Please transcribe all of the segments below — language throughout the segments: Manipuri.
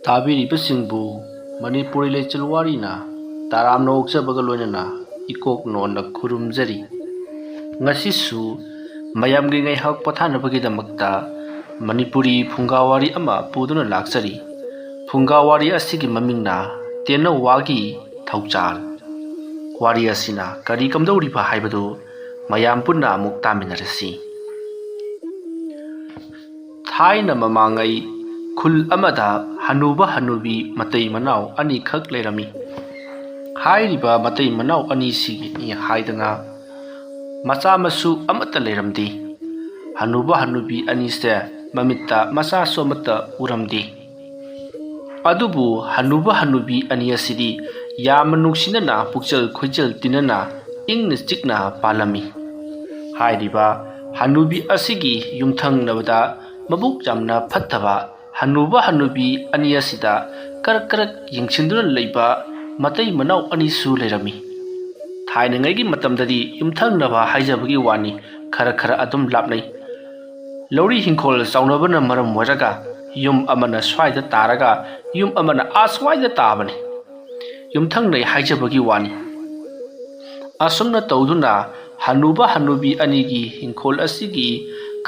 ꯇꯥꯕꯤꯔꯤꯕꯁꯤꯡꯕꯨ ꯃꯅꯤꯄꯨꯔꯤ ꯂꯩꯆꯤꯜ ꯋꯥꯔꯤꯅ ꯇꯔꯥꯝꯅ ꯑꯣꯛꯆꯕꯒ ꯂꯣꯏꯅꯅ ꯏꯀꯣꯛ ꯅꯣꯟꯅ ꯈꯨꯔꯨꯝꯖꯔꯤ꯫ ꯉꯁꯤꯁꯨ ꯃꯌꯥꯝꯒꯤ ꯉꯥꯏꯍꯥꯛ ꯄꯣꯊꯥꯅꯕꯒꯤꯗꯃꯛꯇ ꯃꯅꯤꯄꯨꯔꯤ ꯐꯨꯡꯒꯥꯋꯥꯔꯤ ꯑꯃ ꯄꯨꯗꯨꯅ ꯂꯥꯛꯆꯔꯤ꯫ ꯐꯨꯡꯒꯥꯋꯥꯔꯤ ꯑꯁꯤꯒꯤ ꯃꯃꯤꯡꯅ ꯇꯦꯅꯋꯥꯒꯤ ꯊꯧꯖꯥꯜ꯫ ꯋꯥꯔꯤ ꯑꯁꯤꯅ ꯀꯔꯤ ꯀꯝꯗꯧꯔꯤꯕ ꯍꯥꯏꯕꯗꯨ ꯃꯌꯥꯝ ꯄꯨꯟꯅ ꯑꯃꯨꯛ ꯇꯥꯃꯤꯟꯅꯔꯁꯤ꯫ ꯊꯥꯏꯅ ꯃꯃꯥꯡꯉꯩ ꯈꯨꯜ ꯑꯃꯗ ꯍꯅꯨꯕ ꯍꯅꯨꯕꯤ ꯃꯇꯩ ꯃꯅꯥꯎ ꯑꯅꯤꯈꯛ ꯂꯩꯔꯝꯃꯤ꯫ ꯍꯥꯏꯔꯤꯕ ꯃꯇꯩ ꯃꯅꯥꯎ ꯑꯅꯤꯁꯤꯒꯤ ꯍꯥꯏꯗꯅ ꯃꯆꯥ ꯃꯁꯨ ꯑꯃꯠꯇ ꯂꯩꯔꯝꯗꯦ꯫ ꯍꯅꯨꯕ ꯍꯅꯨꯕꯤ ꯑꯅꯤꯁꯦ ꯃꯃꯤꯠꯇ ꯃꯆꯥꯁꯨ ꯑꯃꯠꯇ ꯎꯔꯝꯗꯦ꯫ ꯑꯗꯨꯕꯨ ꯍꯅꯨꯕ ꯍꯅꯨꯕꯤ ꯑꯅꯤ ꯑꯁꯤꯗꯤ ꯌꯥꯝꯅ ꯅꯨꯡꯁꯤꯅꯅ ꯄꯨꯛꯆꯦꯜ ꯈꯣꯏꯖꯦꯜ ꯇꯤꯟꯅꯅ ꯏꯪꯅ ꯆꯤꯛꯅ ꯄꯥꯜꯂꯝꯃꯤ꯫ ꯍꯥꯏꯔꯤꯕ ꯍꯅꯨꯕꯤ ꯑꯁꯤꯒꯤ ꯌꯨꯝꯊꯪꯅꯕꯗ ꯃꯕꯨꯛ ꯌꯥꯝꯅ ꯐꯠꯇꯕ ꯍꯅꯨꯕ ꯍꯅꯨꯕꯤ ꯑꯅꯤ ꯑꯁꯤꯗ ꯀꯔꯛ ꯀꯔꯛ ꯌꯦꯡꯁꯤꯟꯗꯨꯅ ꯂꯩꯕ ꯃꯇꯩ ꯃꯅꯥꯎ ꯑꯅꯤꯁꯨ ꯂꯩꯔꯝꯃꯤ꯫ ꯊꯥꯏꯅꯉꯩꯒꯤ ꯃꯇꯝꯗꯗꯤ ꯌꯨꯝꯊꯪꯅꯕ ꯍꯥꯏꯖꯕꯒꯤ ꯋꯥꯅꯤ ꯈꯔ ꯈꯔ ꯑꯗꯨꯝ ꯂꯥꯞꯅꯩ꯫ ꯂꯧꯔꯤ ꯍꯤꯡꯈꯣꯜ ꯆꯥꯎꯅꯕꯅ ꯃꯔꯝ ꯑꯣꯏꯔꯒ ꯌꯨꯝ ꯑꯃꯅ ꯁ꯭ꯋꯥꯏꯗ ꯇꯥꯔꯒ ꯌꯨꯝ ꯑꯃꯅ ꯑꯁ꯭ꯋꯥꯏꯗ ꯇꯥꯕꯅꯤ꯫ ꯌꯨꯝꯊꯪꯅꯩ ꯍꯥꯏꯖꯕꯒꯤ ꯋꯥꯅꯤ꯫ ꯑꯁꯨꯝꯅ ꯇꯧꯗꯨꯅ ꯍꯅꯨꯕ ꯍꯅꯨꯕꯤ ꯑꯅꯤꯒꯤ ꯍꯤꯡꯈꯣꯜ ꯑꯁꯤꯒꯤ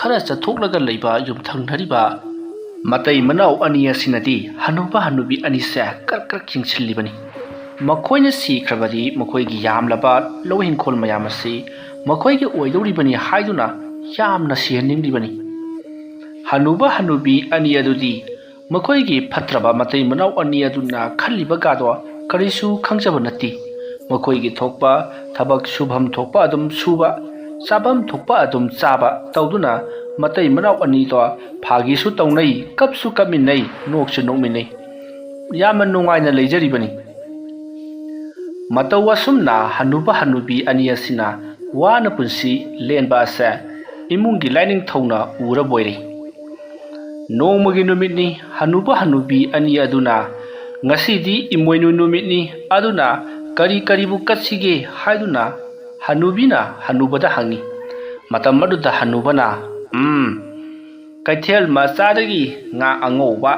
ꯈꯔ ꯆꯠꯊꯣꯛꯂꯒ ꯂꯩꯕ ꯌꯨꯝꯊꯪꯅꯔꯤꯕ ꯃꯇꯩ ꯃꯅꯥꯎ ꯑꯅꯤ ꯑꯁꯤꯅꯗꯤ ꯍꯅꯨꯕ ꯍꯅꯨꯕꯤ ꯑꯅꯤꯁꯦ ꯀꯔꯛ ꯀꯔꯛ ꯌꯦꯡꯁꯤꯜꯂꯤꯕꯅꯤ꯫ꯃꯈꯣꯏꯅ ꯁꯤꯈ꯭ꯔꯕꯗꯤ ꯃꯈꯣꯏꯒꯤ ꯌꯥꯝꯂꯕ ꯂꯧ ꯍꯤꯡꯈꯣꯜ ꯃꯌꯥꯝ ꯑꯁꯤ ꯃꯈꯣꯏꯒꯤ ꯑꯣꯏꯗꯧꯔꯤꯕꯅꯤ ꯍꯥꯏꯗꯨꯅ ꯌꯥꯝꯅ ꯁꯤꯍꯟꯅꯤꯡꯂꯤꯕꯅꯤ꯫ ꯍꯅꯨꯕ ꯍꯅꯨꯕꯤ ꯑꯅꯤ ꯑꯗꯨꯗꯤ ꯃꯈꯣꯏꯒꯤ ꯐꯠꯇ꯭ꯔꯕ ꯃꯇꯩ ꯃꯅꯥꯎ ꯑꯅꯤ ꯑꯗꯨꯅ ꯈꯜꯂꯤꯕꯒꯗꯣ ꯀꯔꯤꯁꯨ ꯈꯪꯖꯕ ꯅꯠꯇꯦ꯫ ꯃꯈꯣꯏꯒꯤ ꯊꯣꯛꯄ ꯊꯕꯛ ꯁꯨꯐꯝ ꯊꯣꯛꯄ ꯑꯗꯨꯝ ꯁꯨꯕ, ꯆꯥꯐꯝ ꯊꯣꯛꯄ ꯑꯗꯨꯝ ꯆꯥꯕ ꯇꯧꯗꯨꯅ ꯃꯇꯩ ꯃꯅꯥꯎ ꯑꯅꯤꯗꯣ ꯐꯥꯒꯤꯁꯨ ꯇꯧꯅꯩ, ꯀꯞꯁꯨ ꯀꯞꯃꯤꯟꯅꯩ, ꯅꯣꯛꯁꯨ ꯅꯣꯛꯃꯤꯟꯅꯩ, ꯌꯥꯝꯅ ꯅꯨꯡꯉꯥꯏꯅ ꯂꯩꯖꯔꯤꯕꯅꯤ꯫ ꯃꯇꯧ ꯑꯁꯨꯝꯅ ꯍꯅꯨꯕ ꯍꯅꯨꯕꯤ ꯑꯅꯤ ꯑꯁꯤꯅ ꯋꯥꯅ ꯄꯨꯟꯁꯤ ꯂꯦꯟꯕ ꯑꯁꯦ ꯏꯃꯨꯡꯒꯤ ꯂꯥꯏꯅꯤꯡꯊꯧꯅ ꯎꯔꯕꯣꯏꯔꯦ꯫ ꯅꯣꯡꯃꯒꯤ ꯅꯨꯃꯤꯠꯅꯤ꯫ ꯍꯅꯨꯕ ꯍꯅꯨꯕꯤ ꯑꯅꯤ ꯑꯗꯨꯅ ꯉꯁꯤꯗꯤ ꯏꯃꯣꯏꯅꯨ ꯅꯨꯃꯤꯠꯅꯤ ꯑꯗꯨꯅ ꯀꯔꯤ ꯀꯔꯤꯕꯨ ꯀꯠꯁꯤꯒꯦ ꯍꯥꯏꯗꯨꯅ ꯍꯅꯨꯕꯤꯅ ꯍꯅꯨꯕꯗ ꯍꯪꯉꯤ꯫ ꯃꯇꯝ ꯑꯗꯨꯗ ꯍꯅꯨꯕꯅ ꯀꯩꯊꯦꯜ ꯃꯆꯥꯗꯒꯤ ꯉꯥ ꯑꯉꯧꯕ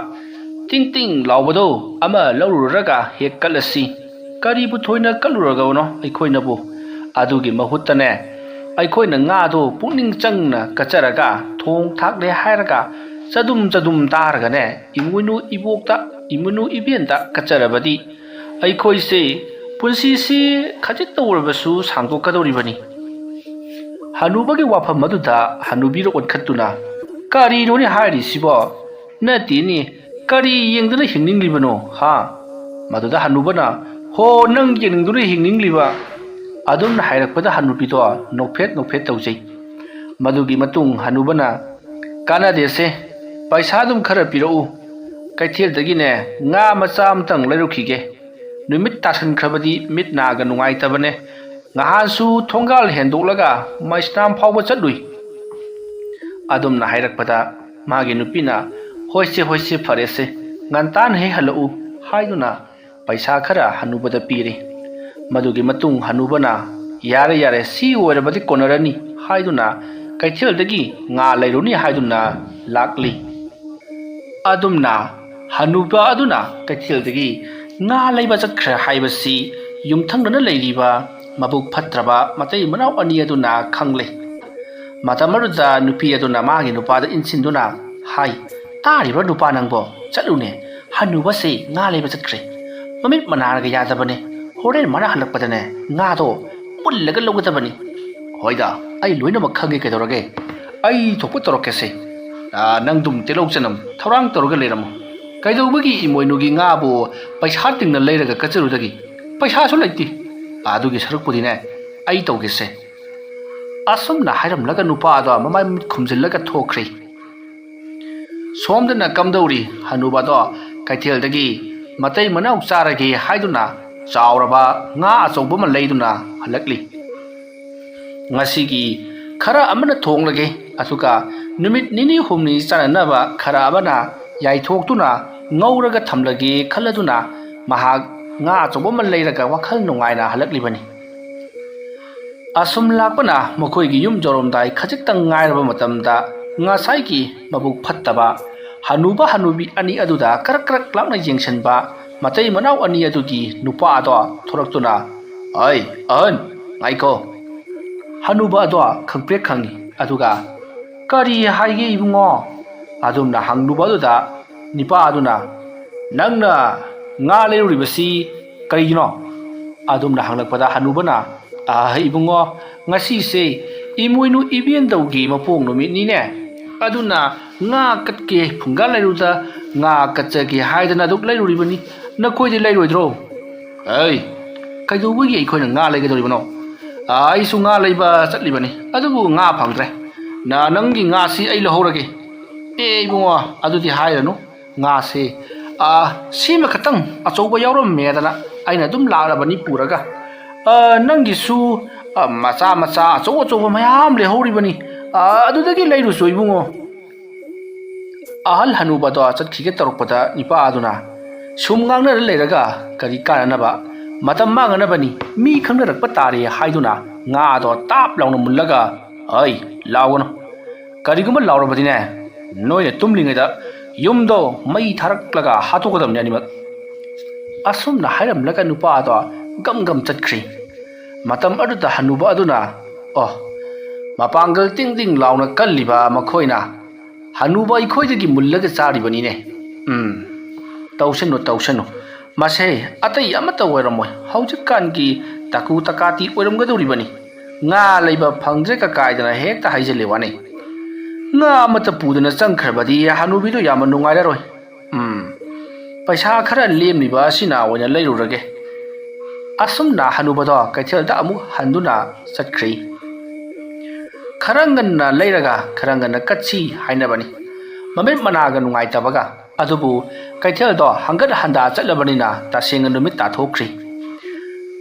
ꯇꯤꯡ ꯇꯤꯡ ꯂꯥꯎꯕꯗꯣ ꯑꯃ ꯂꯧꯔꯨꯔꯒ ꯍꯦꯛ ꯀꯠꯂꯁꯤ꯫ ꯀꯔꯤꯕꯨ ꯊꯣꯏꯅ ꯀꯠꯂꯨꯔꯒꯕꯅꯣ ꯑꯩꯈꯣꯏꯅꯕꯨ? ꯑꯗꯨꯒꯤ ꯃꯍꯨꯠꯇꯅꯦ ꯑꯩꯈꯣꯏꯅ ꯉꯥꯗꯣ ꯄꯨꯛꯅꯤꯡ ꯆꯪꯅ ꯀꯠꯆꯔꯒ ꯊꯣꯡ ꯊꯥꯛꯂꯦ ꯍꯥꯏꯔꯒ ꯆꯗꯨꯝ ꯆꯗꯨꯝ ꯇꯥꯔꯒꯅꯦ ꯏꯃꯣꯏꯅꯨ ꯏꯕꯣꯛꯇ ꯏꯃꯣꯏꯅු ꯏꯕꯦꯟꯗ ꯀꯠꯆꯔꯕꯗꯤ ꯑꯩꯈꯣꯏꯁꯦ ꯄꯨꯟꯁꯤꯁꯤ ꯈꯖꯤꯛꯇ ꯑꯣꯏꯔꯕꯁꯨ ꯁꯥꯡꯗꯣꯛꯀꯗꯧꯔꯤꯕꯅꯤ꯫ ꯍꯅꯨꯕꯒꯤ ꯋꯥꯐꯝ ꯑꯗꯨꯗ ꯍꯅꯨꯕꯤꯅ ꯑꯣꯟꯈꯠꯇꯨꯅ ꯀꯔꯤꯅꯣꯅꯦ ꯍꯥꯏꯔꯤꯁꯤꯕꯣ? ꯅꯠꯇꯦꯅꯦ, ꯀꯔꯤ ꯌꯦꯡꯗꯨꯅ ꯍꯤꯡꯅꯤꯡꯂꯤꯕꯅꯣ ꯍꯥ? ꯃꯗꯨꯗ ꯍꯅꯨꯕꯅ ꯍꯣ ꯅꯪ ꯌꯦꯡꯅꯤꯡꯗꯨꯅ ꯍꯤꯡꯅꯤꯡꯂꯤꯕ ꯑꯗꯨꯝꯅ ꯍꯥꯏꯔꯛꯄꯗ ꯍꯅꯨꯕꯤꯗꯣ ꯅꯣꯛꯐꯦꯠ ꯅꯣꯛꯐꯦꯠ ꯇꯧꯖꯩ꯫ ꯃꯗꯨꯒꯤ ꯃꯇꯨꯡ ꯍꯅꯨꯕꯅ ꯀꯥꯟꯅꯗꯦꯁꯦ, ꯄꯩꯁꯥ ꯑꯗꯨꯝ ꯈꯔ ꯄꯤꯔꯛꯎ, ꯀꯩꯊꯦꯜꯗꯒꯤꯅꯦ ꯉꯥ ꯃꯆꯥ ꯑꯃꯇꯪ ꯂꯩꯔꯨꯈꯤꯒꯦ꯫ ꯅꯨꯃꯤꯠ ꯇꯥꯁꯟꯈ꯭ꯔꯕꯗꯤ ꯃꯤꯠ ꯅꯥꯒ ꯅꯨꯡꯉꯥꯏꯇꯕꯅꯦ꯫ ꯉꯍꯥꯟꯁꯨ ꯊꯣꯡꯒꯥꯜ ꯍꯦꯟꯗꯣꯛꯂꯒ ꯃꯩꯁꯅꯥꯝ ꯐꯥꯎꯕ ꯆꯠꯂꯨꯏ꯫ ꯑꯗꯨꯝꯅ ꯍꯥꯏꯔꯛꯄꯗ ꯃꯥꯒꯤ ꯅꯨꯄꯤꯅ ꯍꯣꯏꯁꯦ ꯍꯣꯏꯁꯦ ꯐꯔꯦꯁꯦ, ꯉꯟꯇꯥꯅ ꯍꯦꯛ ꯍꯜꯂꯛꯎ ꯍꯥꯏꯗꯨꯅ ꯄꯩꯁꯥ ꯈꯔ ꯍꯅꯨꯕꯗ ꯄꯤꯔꯦ꯫ ꯃꯗꯨꯒꯤ ꯃꯇꯨꯡ ꯍꯅꯨꯕꯅ ꯌꯥꯔꯦ ꯌꯥꯔꯦ ꯁꯤ ꯑꯣꯏꯔꯕꯗꯤ ꯀꯣꯟꯅꯔꯅꯤ ꯍꯥꯏꯗꯨꯅ ꯀꯩꯊꯦꯜꯗꯒꯤ ꯉꯥ ꯂꯩꯔꯨꯅꯤ ꯍꯥꯏꯗꯨꯅ ಲಾಕ್ಲಿ. ꯑꯗꯨꯝꯅ ꯍꯅꯨꯕ ꯑꯗꯨꯅ ꯀꯩꯊꯦꯜꯗꯒꯤ ꯉꯥ ꯂꯩꯕ ꯆꯠꯈ꯭ꯔꯦ ꯍꯥꯏꯕꯁꯤ ꯌꯨꯝꯊꯪꯅꯅ ꯂꯩꯔꯤꯕ ꯃꯕꯨꯛ ꯐꯠꯇ꯭ꯔꯕ ꯃꯇꯩ ꯃꯅꯥꯎ ꯑꯅꯤ ꯑꯗꯨꯅ ꯈꯪꯂꯦ꯫ ꯃꯇꯝ ꯑꯗꯨꯗ ꯅꯨꯄꯤ ꯑꯗꯨꯅ ꯃꯥꯒꯤ ꯅꯨꯄꯥꯗ ꯏꯟꯁꯤꯟꯗꯨꯅ ꯍꯥꯏ, ꯇꯥꯔꯤꯕ ꯅꯨꯄꯥ ꯅꯪꯕꯣ, ꯆꯠꯂꯨꯅꯦ, ꯍꯅꯨꯕꯁꯦ ꯉꯥ ꯂꯩꯕ ꯆꯠꯈ꯭ꯔꯦ, ꯃꯃꯤꯠ ꯃꯅꯥꯔꯒ ꯌꯥꯗꯕꯅꯦ, ꯍꯣꯔꯦꯟ ꯃꯥꯅ ꯍꯜꯂꯛꯄꯗꯅꯦ ꯉꯥꯗꯣ ꯄꯨꯜꯂꯒ ꯂꯧꯒꯗꯕꯅꯤ꯫ ꯍꯣꯏꯗ ꯑꯩ ꯂꯣꯏꯅꯃꯛ ꯈꯪꯉꯦ, ꯀꯩꯗꯧꯔꯒꯦ, ꯑꯩ ꯊꯣꯛꯄ ꯇꯧꯔꯛꯀꯦꯁꯦ꯫ ꯅꯪ ꯗꯨꯝ ꯇꯤꯜꯍꯧ ꯆꯅꯝ ꯊꯧꯔꯥꯡ ꯇꯧꯔꯒ ꯂꯩꯔꯝꯃꯨ꯫ ꯀꯩꯗꯧꯕꯒꯤ ꯏꯃꯣꯏꯅꯨꯒꯤ ꯉꯥꯕꯨ ꯄꯩꯁꯥ ꯇꯤꯡꯅ ꯂꯩꯔꯒ ꯀꯠꯆꯔꯨꯗꯒꯤ? ꯄꯩꯁꯥꯁꯨ ꯂꯩꯇꯦ꯫ ꯑꯗꯨꯒꯤ ꯁꯔꯨꯛꯄꯨꯗꯤꯅꯦ ꯑꯩ ꯇꯧꯒꯦꯁꯦ꯫ ꯑꯁꯨꯝꯅ ꯍꯥꯏꯔꯝꯂꯒ ꯅꯨꯄꯥꯗꯣ ꯃꯃꯥꯏ ꯃꯃꯤꯠ ꯈꯨꯝꯖꯤꯜꯂꯒ ꯊꯣꯛꯈ꯭ꯔꯦ꯫ ꯁꯣꯝꯗꯅ ꯀꯝꯗꯧꯔꯤ? ꯍꯅꯨꯕꯗꯣ ꯀꯩꯊꯦꯜꯗꯒꯤ ꯃꯇꯩ ꯃꯅꯥꯎ ꯆꯥꯔꯒꯦ ꯍꯥꯏꯗꯨꯅ ꯆꯥꯎꯔꯕ ꯉꯥ ꯑꯆꯧꯕ ꯑꯃ ꯂꯩꯗꯨꯅ ꯍꯜꯂꯛꯂꯤ꯫ ꯉꯁꯤꯒꯤ ꯈꯔ ꯑꯃꯅ ꯊꯣꯡꯂꯒꯦ, ꯑꯗꯨꯒ ꯅꯨꯃꯤꯠ ꯅꯤꯅꯤ ꯍꯨꯝꯅꯤ ꯆꯥꯅꯅꯕ ꯈꯔ ꯑꯃꯅ ꯌꯥꯏꯊꯣꯛꯇꯨꯅ ꯉꯧꯔꯒ ꯊꯝꯂꯒꯦ ꯈꯜꯂꯗꯨꯅ ꯃꯍꯥꯛ ꯉꯥ ꯑꯆꯧꯕ ꯑꯃ ꯂꯩꯔꯒ ꯋꯥꯈꯜ ꯅꯨꯡꯉꯥꯏꯅ ꯍꯜꯂꯛꯂꯤꯕꯅꯤ꯫ ꯑꯁꯨꯝ ꯂꯥꯛꯄꯅ ꯃꯈꯣꯏꯒꯤ ꯌꯨꯝ ꯌꯧꯔꯝꯗꯥꯏ ꯈꯖꯤꯛꯇꯪ ꯉꯥꯏꯔꯕ ꯃꯇꯝꯗ ꯉꯁꯥꯏꯒꯤ ꯃꯕꯨꯛ ꯐꯠꯇꯕ hanuba hanubi ani aduda karak karak lakna yengsanba matai manau ani adugi nupa ado thoraktuna ai an ngaiko hanuba ado khangpre khangi aduga kari haige ibungo adumna hangnuba aduda nipa aduna nangna nga leuribasi karigino adumna hanglakpada hanubana ibungo ngasi se imoinu ibien daugi mapong numit ni ne aduna nga katke phunga lairuda nga katjagi haidana duk lairuribani nakoide lairoidro ai kaidobugi aikoina nga laigadoribano ai su nga laiba chatlibani adubu nga phangdre na nangi nga si ai lohorage ibungo adudi hairanu nga se sima khatang achouba yauram medana aina dum larabani puraga nangi su macha macha achouba mayam lehoribani adudagi lairusu ibungo ahal hanuba do chatkige tarokpada nipa aduna sumngangna leiraga kari karanaba matam manganabani mi khangnarakpa tare haiduna nga do tap launa mullaga ai lawono kariguma laurabadine noye tumlingeda yumdo mai tharaklaga hatokodamni animak asumna hairamlaga nupa do gam gam chatkri matam aduda hanuba aduna mapangal ting ting launa kalliba makhoina hanuba ikhoidagi mullaga charibani ne tausano mase atai amata oiramoy haujikan gi taku takati oiramgadoribani nga leiba phangje ka kaidana hekta haijele wane nga amata pudana changkhrabadi hanubi do yama nungaira roi paisa khara lemniba sina oina leirurage asumna hanuba do kaithelda amu handuna chatkri kharanganna leiraga kharanganna katsi hainabani mamet managa nungai tabaga adubu kaithel do hangat handa chatlabanina taseng numit ta thokri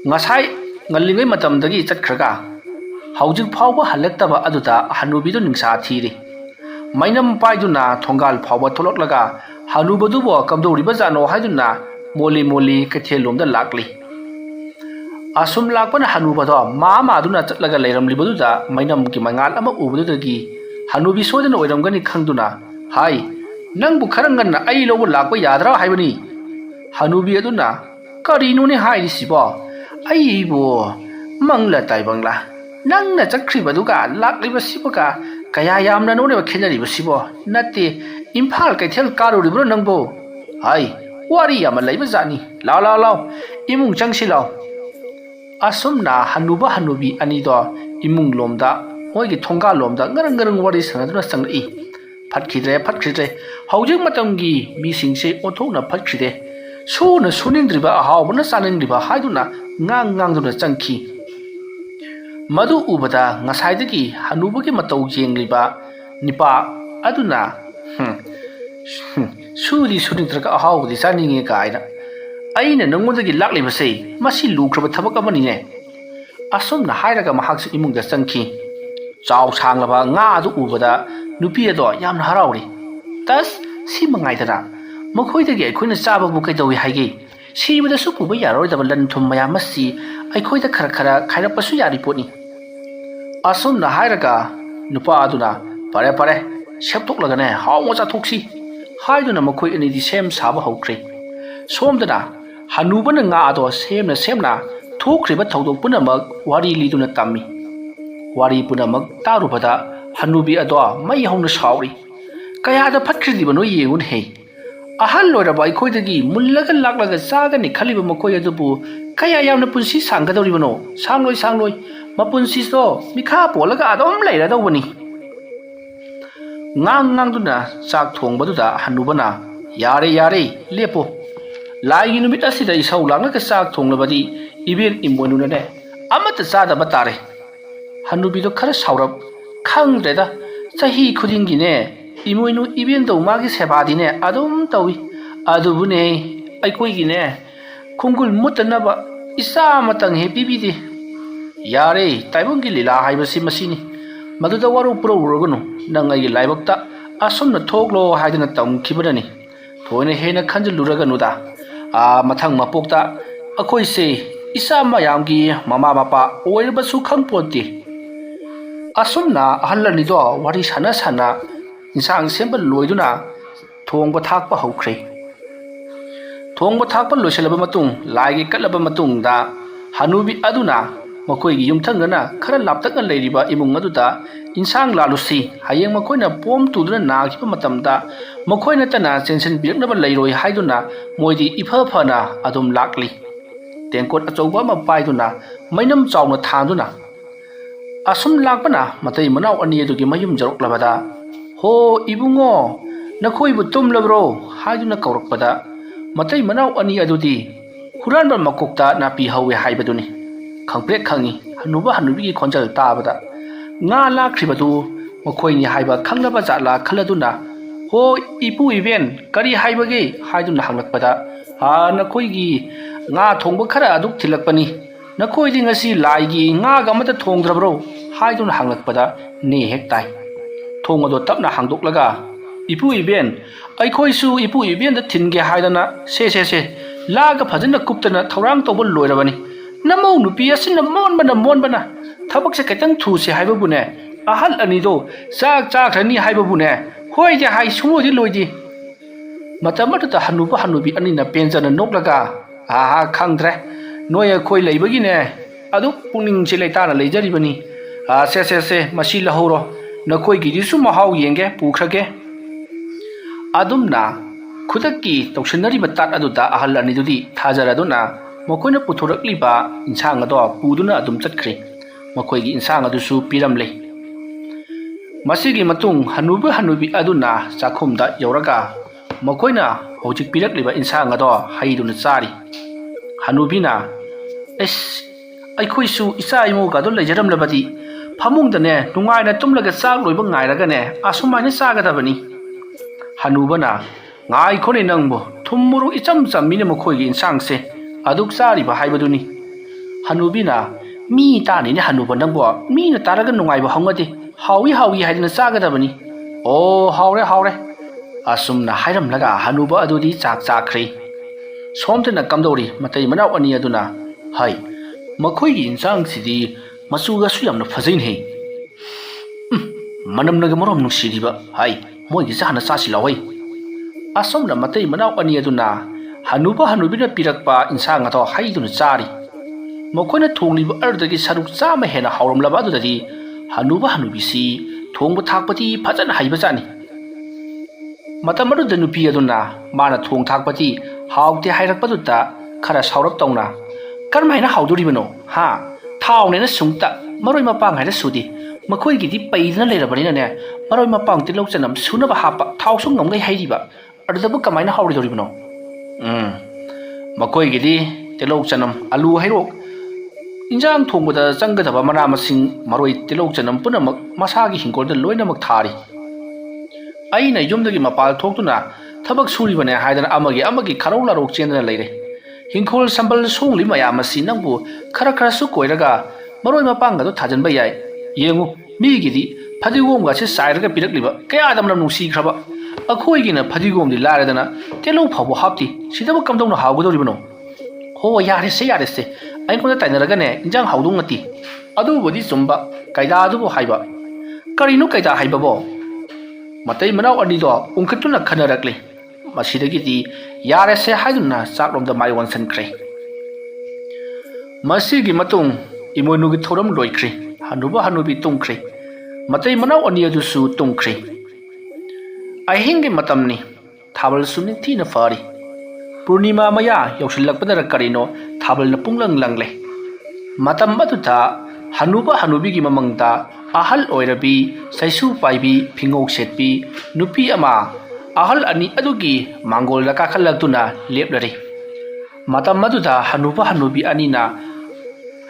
ngasai ngalingai matamdagi chatkhraga haujik phawba halaktaba aduda hanubi do ningsa thiri mainam paiduna thongal phawba tholoklaga hanubudu bo kamdori jano haiduna moli moli kaithelomda lakli asum lakpana hanuba do mama aduna chatlaga leiramlibuda mainam ki mangal ama ubududagi hanubi sodana oiramgani khangduna hai nangbu kharanganna ai lobu lakpa yadra haibani hanubi aduna karinu ne hairi sibo ai bo mangla tai bangla nangna chakribaduga lakliba siboka kaya yamna none ba khenariba sibo natte imphal kaithel karuribro nangbo hai wari yama laiba jani law imung changsi law asumna hanuba hanubi ani do imung lomda moigi thonga lomda ngarang wari sanaduna sangai fatkhidre haujik matamgi mi singse othokna fatkhide suna suningdriba ahawbana saningdriba haiduna ngang changki madu ubada ngasaidagi hanubugi matau jengliba nipa aduna sudi suningdraga ahawbudi saninge kaina aina nangondagi laklibase masi lukraba thabak amani ne asumna hairaga mahaksu imungda changki chaw sanglaba nga adu ubada nupi ado yamna harauri tas si mangaidana makhoidagi aikoina chaba bu kaidawi haige sibada su puba yaroi daba lan thum maya masi aikoida khara khairapasu yari poni asumna hairaga nupa aduna pare septoklagane hawmo chathoksi haiduna makhoi anidi sem saba hokre somdana hanubana nga ado semna thokriba thodok punamak wari liduna tammi wari punamak tarubada hanubi ado mai hongna sauri kaya da phatkridibano yengun he ahal loiraba ikhoidagi mullaga laklaga chagani khaliba makoi adubu kaya yamna punsi sanggadoribano sangloi mapunsi so mikha polaga adom leira dawani ngang duna chak thongbaduda hanubana yare lepo lai numit asida isau langna ka chak thonglabadi ibel imonuna ne amata chada batare hanubi do khara saurab khangdreda chahi khudingi ne imoinu ibel do magi sebadi ne adum tawi adubune aikoigi ne khungul mutanaba isa matang he bibidi yare taibungi lila haibasi masini maduda waru pro urogunu nangai laibakta asumna thoklo haidina tamkhibadani thoine hena khanjiluraga nuda mathang mapokta akhoi se isa mayamgi mama bapa oirbasu khangponti asumna ahalani do wari sana insang sembal loiduna thongba thakpa haukhre thongba thakpa loisilaba matung laigi katlaba matung da hanubi aduna makoi gi yumthangana khara laptakna leiriba imung aduda insang lalusi hayeng makoina pom tuduna nagiba matamda makoina tana chensen biraknaba leiroi haiduna moidi ifa phana adum lakli tengkot achouba ma paiduna mainam chawna thanduna asum lakpana matai manau ani adugi mayum jaroklabada ho ibungo nakoi bu tumlabro haiduna kaurakpada matai manau ani adudi huranba makokta napi hawe haibaduni khangprek khangi hanuba hanubi gi khonjal tabada nga lakribadu makoini haiba khanglaba jatla khaladuna ho ipu event kari haibage haiduna hanglakpada ha nakoi gi nga thongba khara aduk thilakpani nakoi di ngasi lai gi nga gamata thongdrabro haiduna hanglakpada ne hek tai thongado tapna hangdoklaga ipu event aikhoi su ipu event da thinge haidana se laga phajana kuptana thorang tobul loirabani namau nupi asina monbana thabak se ketang thu se haiba bune ahal ani do sak khani haiba bune hoi je hai sumo di loidi matamata ta hanubi ani na penjana noklaga aha khangdre noya khoi leibagi ne adu puning se leitana leijari bani se masi lahoro nakhoi gi disu mahau yenge pukhrage adumna khudaki tawshinari batat aduda ahal ani dudi thajaraduna makoina puthorakliba insang ado puduna adum chatkhri makoigi insang adusu piramle masigi matung hanubi aduna chakhumda yauraga makoina hojik pirakliba insang ado haiduna chari hanubina es aikhoisu isa imu ga do lejaram labadi phamungdane nungaina tumlaga chak loiba ngairaga ne asumaina chagadabani hanubana ngai khone nangbo thumuru icham chamine makhoigi insang se aduk sari ba haibaduni hanubina mi tani ne hanuba nangbo mi na taraga nungai ba hongati hawi haidina chagadabani o haure asumna hairam laga hanuba adudi chak chakri somtena kamdori matai manau ani aduna hai makhoi gi insang sidi masuga su yamna phajain he manam naga morom nusiriba hai moi gi jahana sasi lawai asomna matai manau ani aduna hanubina pirakpa insang ato haiduna chari makoina thongliba ardagi saruk chama hena hauramlaba adudadi hanubisi thongba thakpati phajana haiba jani matamadu da nupi aduna mana thong thakpati haute hairakpaduta khara saurap tawna karmaina hauduribano ha thawne na sungta maroi mapang haida sudi makoi gi di paidna leirabani ne maroi mapang ti lokchanam sunaba hapa thawsung ngamgai hairiba ardabu kamaina hauridoribano makoi gi di telok chanam alu hairok injang thongboda changgadaba mana masing maroi telok chanam punamak masagi hingkolda loinamak thari aina yumdagi mapal thoktuna thabak suribane haidana amagi kharowla rok chendana leire hingkol sambal songli mayamasi nangbu khara su koiraga maroi mapanga do thajanba yai yengu migidi phadigom ga se sairaga pirakliba kaya damna nungsi khraba akhoi gina phadigom di laradana telo phabu hapti sidaba kamdongna hawgodoribano ho yare se ai ko tainaraga ne injang hawdung ati adu bodi sumba kaida adu bo haiba karinu kaida haiba bo matai manau ani do ungkatuna khanarakle masidagi di yare se haiduna chaklomda mai wansan kre masigi matung imonugi thoram loikre hanubi tungkre matai manau ani adu su tungkre ahingi matamni thabal suni thina fari purnima maya yausilakpadara karino thabal na punglang langle matam aduta hanubi gi mamangta ahal oirabi saisu paibi phingok setpi nupi ama ahal ani adugi mangol la kakhalatuna leplare matam aduta hanubi anina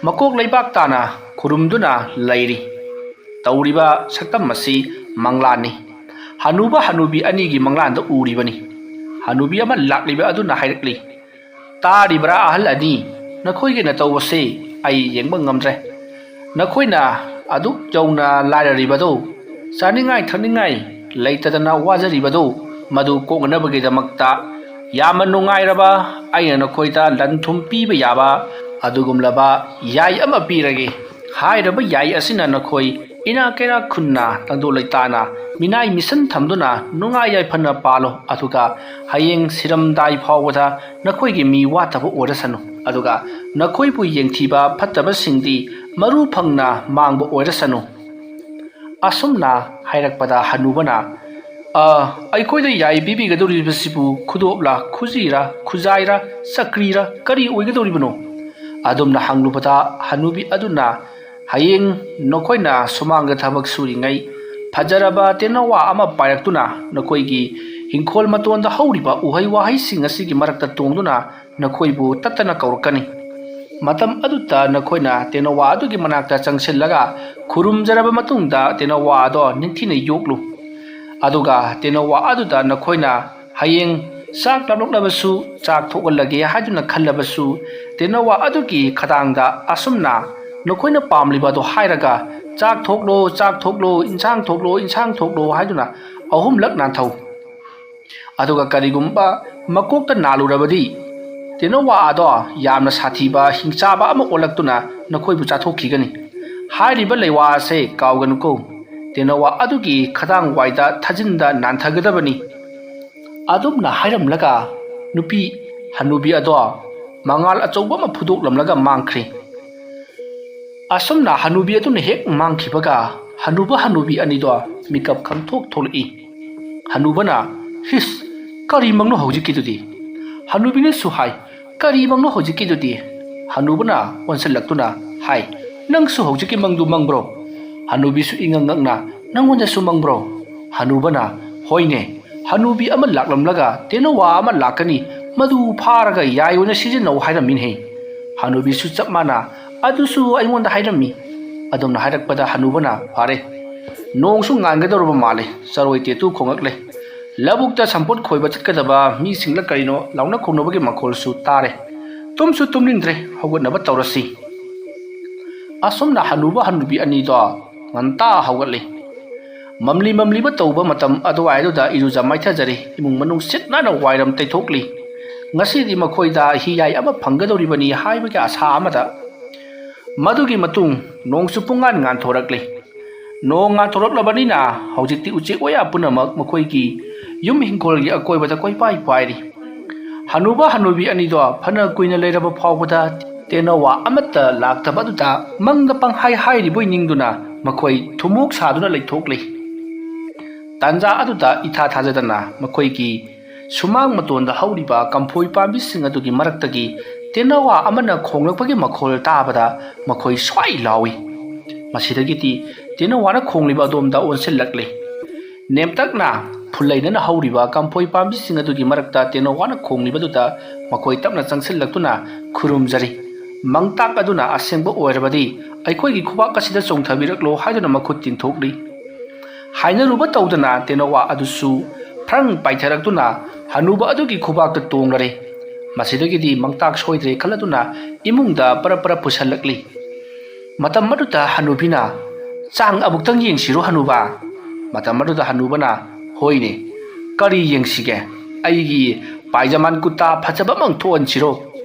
makok leibak tana khurumduna lairi tauriba saktam masi manglani hanubi ani gi manglan da uribani hanubi ama lakliba aduna hairakli taribra ahal ani nakhoi gi na tawse ai yengba ngamdre nakhoi na aduk jawna lairaribado saningai thaningai leitadana wajaribado madu kognabagi damakta yama nungairaba aina nakhoita lanthum piba yaba adugumlaba yai ama pirage hairaba yai asina nakhoi ina kera khunna tangdo leitana minai mission thamduna nunga yai phana palo aduga hayeng siram dai phawada nakhoi gi mi wataba orasanu aduga nakhoi bu yengthiba phattaba singdi maru phangna mangba orasanu asumna hairakpada hanubana ꯑꯩꯈꯣꯏꯗ ꯌꯥꯏ ꯄꯤꯕꯤꯒꯗꯧꯔꯤꯕꯁꯤꯕꯨ ꯈꯨꯗꯣꯞꯂꯥ ꯈꯨꯖꯤꯔꯥ ꯈꯨꯖꯥꯏꯔꯥ ꯆꯀ꯭ꯔꯤꯔꯥ ꯀꯔꯤ ꯑꯣꯏꯒꯗꯧꯔꯤꯕꯅꯣ ꯑꯗꯨꯝꯅ ꯍꯪꯂꯨꯕꯗ ꯍꯅꯨꯕꯤ ꯑꯗꯨꯅ ꯍꯌꯦꯡ ꯅꯈꯣꯏꯅ ꯁꯨꯃꯥꯡꯗ ꯊꯕꯛ ꯁꯨꯔꯤꯉꯩ ꯐꯖꯔꯕ ꯇꯦꯅꯋꯥ ꯑꯃ ꯄꯥꯏꯔꯛꯇꯨꯅ ꯅꯈꯣꯏꯒꯤ ꯍꯤꯡꯈꯣꯜ ꯃꯇꯣꯟꯗ ꯍꯧꯔꯤꯕ ꯎꯍꯩ ꯋꯥꯍꯩꯁꯤꯡ ꯑꯁꯤꯒꯤ ꯃꯔꯛꯇ ꯇꯣꯡꯗꯨꯅ ꯅꯈꯣꯏꯕꯨ ꯇꯠꯇꯅ ꯀꯧꯔꯛꯀꯅꯤ ꯃꯇꯝ ꯑꯗꯨꯗ ꯅꯈꯣꯏꯅ ꯇꯦꯅꯋꯥ ꯑꯗꯨꯒꯤ ꯃꯅꯥꯛꯇ ꯆꯪꯁꯤꯜꯂꯒ ꯈꯨꯔꯨꯝꯖꯔꯕ ꯃꯇꯨꯡꯗ ꯇꯦꯅꯋꯥ ꯑꯗꯣ ꯅꯤꯡꯊꯤꯅ ꯌꯣꯛꯂꯨ ꯑꯗꯨꯒ ꯇꯦꯅꯋꯥ ꯑꯗꯨꯗ ꯅꯈꯣꯏꯅ ꯍꯌꯦꯡ ꯆꯥꯛ ꯂꯥꯝꯂꯛꯂꯕꯁꯨ ꯆꯥꯛ ꯊꯣꯛꯍꯜꯂꯒꯦ ꯍꯥꯏꯗꯨꯅ ꯈꯜꯂꯕꯁꯨ ꯇꯦꯅꯋꯥ ꯑꯗꯨꯒꯤ ꯈꯗꯥꯡꯗ ꯑꯁꯨꯝꯅ ꯅꯈꯣꯏꯅ ꯄꯥꯝꯂꯤꯕ ꯑꯗꯨ ꯍꯥꯏꯔꯒ ꯆꯥꯛ ꯊꯣꯛꯂꯣ ꯏꯟꯁꯥꯡ ꯊꯣꯛꯂꯣ ꯍꯥꯏꯗꯨꯅ ꯑꯍꯨꯝꯂꯛ ꯅꯥꯟꯊꯧ ꯑꯗꯨꯒ ꯀꯔꯤꯒꯨꯝꯕ ꯃꯀꯣꯛꯇ ꯅꯥꯜꯂꯨꯔꯕꯗꯤ ꯇꯦꯅꯋꯥ ꯑꯗꯣ ꯌꯥꯝꯅ ꯁꯥꯊꯤꯕ ꯍꯤꯡꯆꯥꯕ ꯑꯃ ꯑꯣꯜꯂꯛꯇꯨꯅ ꯅꯈꯣꯏꯕꯨ ꯆꯥꯊꯣꯛꯈꯤꯒꯅꯤ ꯍꯥꯏꯔꯤꯕ ꯂꯩꯋꯥ ꯑꯁꯦ ꯀꯥꯎꯒꯅꯨꯀꯣ ꯇꯦꯅꯋꯥ ꯑꯗꯨꯒꯤ ꯈꯗꯥꯡ ꯋꯥꯏꯗ ꯊꯥꯖꯤꯟꯗ ꯅꯥꯟꯊꯒꯗꯕꯅꯤ ꯑꯗꯨꯝꯅ ꯍꯥꯏꯔꯝꯂꯒ ꯍꯅꯨꯕꯤ ꯑꯗꯣ ꯃꯉꯥꯜ ꯑꯆꯧꯕ ꯑꯃ ꯐꯨꯗꯣꯛꯂꯝꯂꯒ ꯃꯥꯡꯈ꯭ꯔꯦ ꯑꯁꯨꯝꯅ ꯍꯅꯨꯕꯤ ꯑꯗꯨꯅ ꯍꯦꯛ ꯃꯥꯡꯈꯤꯕꯒ ꯍꯅꯨꯕꯤ ꯑꯅꯤꯗꯣ ꯃꯤꯀꯞ ꯈꯪꯊꯣꯛ ꯊꯣꯛꯂꯛꯏ ꯍꯅꯨꯕꯅ ꯍꯤꯁ ꯀꯔꯤ ꯃꯪꯅꯣ ꯍꯧꯖꯤꯛꯀꯤꯗꯨꯗꯤ ꯍꯅꯨꯕꯤꯅꯁꯨ ꯍꯥꯏ ꯀꯔꯤ ꯃꯪꯅꯣ ꯍꯧꯖꯤꯛꯀꯤꯗꯨꯗꯤ ꯍꯅꯨꯕꯅ ꯑꯣꯟꯁꯤꯜꯂꯛꯇꯨꯅ ꯍꯥꯏ ꯅꯪꯁꯨ ꯍꯧꯖꯤꯛꯀꯤ ꯃꯪꯗꯨ ꯃꯪꯕ꯭ꯔꯣ ꯍꯅꯨꯕꯤꯁꯨ ꯏꯉꯛꯉꯛꯅ ꯅꯪꯉꯣꯟꯗꯁꯨ ꯃꯪꯕ꯭ꯔꯣ ꯍꯅꯨꯕꯅ ꯍꯣꯏꯅꯦ ꯍꯅꯨꯕꯤ ꯑꯃ ꯂꯥꯛꯂꯝꯂꯒ ꯇꯦꯅꯋꯥ ꯑꯃ ꯂꯥꯛꯀꯅꯤ ꯃꯗꯨ ꯐꯥꯔꯒ ꯌꯥꯏ ꯑꯣꯏꯅ ꯁꯤꯖꯤꯟꯅꯧ ꯍꯥꯏꯔꯝꯃꯤꯅꯦ ꯍꯅꯨꯕꯤꯁꯨ ꯆꯞ ꯃꯥꯟꯅ ꯑꯗꯨꯁꯨ ꯑꯩꯉꯣꯟꯗ ꯍꯥꯏꯔꯝꯃꯤ ꯑꯗꯨꯝꯅ ꯍꯥꯏꯔꯛꯄꯗ ꯍꯅꯨꯕꯅ ꯐꯔꯦ ꯅꯣꯡꯁꯨ ꯉꯥꯟꯒꯗꯧꯔꯕ ꯃꯥꯜꯂꯦ ꯆꯔꯣꯏ ꯇꯦꯇꯨ ꯈꯣꯡꯉꯛꯂꯦ ꯂꯧꯕꯨꯛꯇ ꯁꯝꯄꯣꯠ ꯈꯣꯏꯕ ꯆꯠꯀꯗꯕ ꯃꯤꯁꯤꯡꯂ ꯀꯔꯤꯅꯣ ꯂꯥꯎꯅ ꯈꯣꯡꯅꯕꯒꯤ ꯃꯈꯣꯜꯁꯨ ꯇꯥꯔꯦ ꯇꯨꯝꯁꯨ ꯇꯨꯝꯅꯤꯡꯗ꯭ꯔꯦ ꯍꯧꯒꯠꯅꯕ ꯇꯧꯔꯁꯤ ꯑꯁꯨꯝꯅ ꯍꯅꯨꯕꯤ ꯑꯅꯤꯗꯣ ꯉꯟꯇꯥ ꯍꯧꯒꯠꯂꯤ ꯃꯝꯂꯤꯕ ꯇꯧꯕ ꯃꯇꯝ ꯑꯗꯨꯋꯥꯏꯗꯨꯗ ꯏꯔꯨꯖ ꯃꯥꯏꯊꯖꯔꯤ ꯏꯃꯨꯡ ꯃꯅꯨꯡ ꯁꯤꯠ ꯅꯥꯟꯅ ꯋꯥꯏꯔꯝ ꯇꯩꯊꯣꯛꯂꯤ ꯉꯁꯤꯗꯤ ꯃꯈꯣꯏꯗ ꯍꯤꯌꯥꯏ ꯑꯃ ꯐꯪꯒꯗꯧꯔꯤꯕꯅꯤ ꯍꯥꯏꯕꯒꯤ ꯑꯁꯥ ꯑꯃꯗ ꯃꯗꯨꯒꯤ ꯃꯇꯨꯡ ꯅꯣꯡꯁꯨ ꯄꯨꯡꯉꯥꯟ ꯉꯥꯟꯊꯣꯔꯛꯂꯤ ꯅꯣꯡ ꯉꯥꯟꯊꯣꯔꯛꯂꯕꯅꯤꯅ ꯍꯧꯖꯤꯛꯇꯤ ꯎꯆꯦꯛ ꯋꯥꯌꯥ ꯄꯨꯝꯅꯃꯛ ꯃꯈꯣꯏꯒꯤ ꯌꯨꯝ ꯍꯤꯡꯈꯣꯜꯒꯤ ꯑꯀꯣꯏꯕꯗ ꯀꯣꯏꯄꯥꯏ ꯄꯥꯏꯔꯤ ꯍꯅꯨꯕꯤ ꯑꯅꯤꯗꯣ ꯐꯅ ꯀꯨꯏꯅ ꯂꯩꯔꯕ ꯐꯥꯎꯕꯗ ꯇꯦꯅꯋꯥ ꯑꯃꯠꯇ ꯂꯥꯛꯇꯕ ꯑꯗꯨꯗ ꯃꯪꯗ ꯄꯪꯍꯥꯏ ꯍꯥꯏꯔꯤꯕꯣꯏ ꯅꯤꯡꯗꯨꯅ ꯃꯈꯣꯏ ꯊꯨꯝꯃꯣꯛ ꯁꯥꯗꯨꯅ ꯂꯩꯊꯣꯛꯂꯤ ꯇꯥꯟꯖꯥ ꯑꯗꯨꯗ ꯏꯊꯥ ꯊꯥꯖꯗꯅ ꯃꯈꯣꯏꯒꯤ ꯁꯨꯃꯥꯡ ꯃꯇꯣꯟꯗ ꯍꯧꯔꯤꯕ ꯀꯝꯐꯣꯏ ꯄꯥꯝꯕꯤꯁꯤꯡ ꯑꯗꯨꯒꯤ ꯃꯔꯛꯇꯒꯤ ꯇꯦꯅꯋꯥ ꯑꯃꯅ ꯈꯣꯡꯂꯛꯄꯒꯤ ꯃꯈꯣꯜ ꯇꯥꯕꯗ ꯃꯈꯣꯏ ꯁ꯭ꯋꯥꯏ ꯂꯥꯎꯏ ꯃꯁꯤꯗꯒꯤꯗꯤ ꯇꯦꯅꯋꯥꯅ ꯈꯣꯡꯂꯤꯕ ꯑꯗꯣꯝꯗ ꯑꯣꯟꯁꯤꯜꯂꯛꯂꯤ ꯅꯦꯝꯇꯛꯅ ꯐꯨꯜꯂꯩꯅꯅ ꯍꯧꯔꯤꯕ ꯀꯝꯐꯣꯏ ꯄꯥꯝꯕꯤꯁꯤꯡ ꯑꯗꯨꯒꯤ ꯃꯔꯛꯇ ꯇꯦꯅꯋꯥꯅ ꯈꯣꯡꯂꯤꯕꯗꯨꯗ ꯃꯈꯣꯏ ꯇꯞꯅ ꯆꯪꯁꯤꯜꯂꯛꯇꯨꯅ ꯈꯨꯔꯨꯝꯖꯔꯤ ꯃꯪꯇꯥꯛ ꯑꯗꯨꯅ ꯑꯁꯦꯡꯕ ꯑꯣꯏꯔꯕꯗꯤ ꯑꯩꯈꯣꯏꯒꯤ ꯈꯨꯕꯥꯛ ꯑꯁꯤꯗ ꯆꯣꯡꯊꯕꯤꯔꯛꯂꯣ ꯍꯥꯏꯗꯨꯅ ꯃꯈꯨꯠ ꯇꯤꯡꯊꯣꯛꯂꯤ ꯍꯥꯏꯅꯔꯨꯕ ꯇꯧꯗꯅ ꯇꯦꯅꯋꯥ ꯑꯗꯨꯁꯨ ꯐ꯭ꯔꯪ ꯄꯥꯏꯊꯔꯛꯇꯨꯅ ꯍꯅꯨꯕ ꯑꯗꯨꯒꯤ ꯈꯨꯕꯥꯛꯇ ꯇꯣꯡꯂꯔꯦ ꯃꯁꯤꯗꯒꯤꯗꯤ ꯃꯪꯇꯥꯛ ꯁꯣꯏꯗ꯭ꯔꯦ ꯈꯜꯂꯗꯨꯅ ꯏꯃꯨꯡꯗ ꯄꯔꯞ ꯄꯨꯁꯜꯂꯛꯂꯤ ꯃꯇꯝ ꯑꯗꯨꯗ ꯍꯅꯨꯕꯤꯅ ꯆꯥꯡ ꯑꯃꯨꯛꯇꯪ ꯌꯦꯡꯁꯤꯔꯣ ꯍꯅꯨꯕ ꯃꯇꯝ ꯑꯗꯨꯗ ꯍꯅꯨꯕꯅ ꯍꯣꯏꯅꯦ ꯀꯔꯤ ꯌꯦꯡꯁꯤꯒꯦ ꯑꯩꯒꯤ ꯄꯥꯏꯖꯃꯥꯟ ꯀꯨꯇꯥ ꯐꯖꯕ ꯑꯃ ꯊꯣꯛꯍꯟꯁꯤꯔꯣ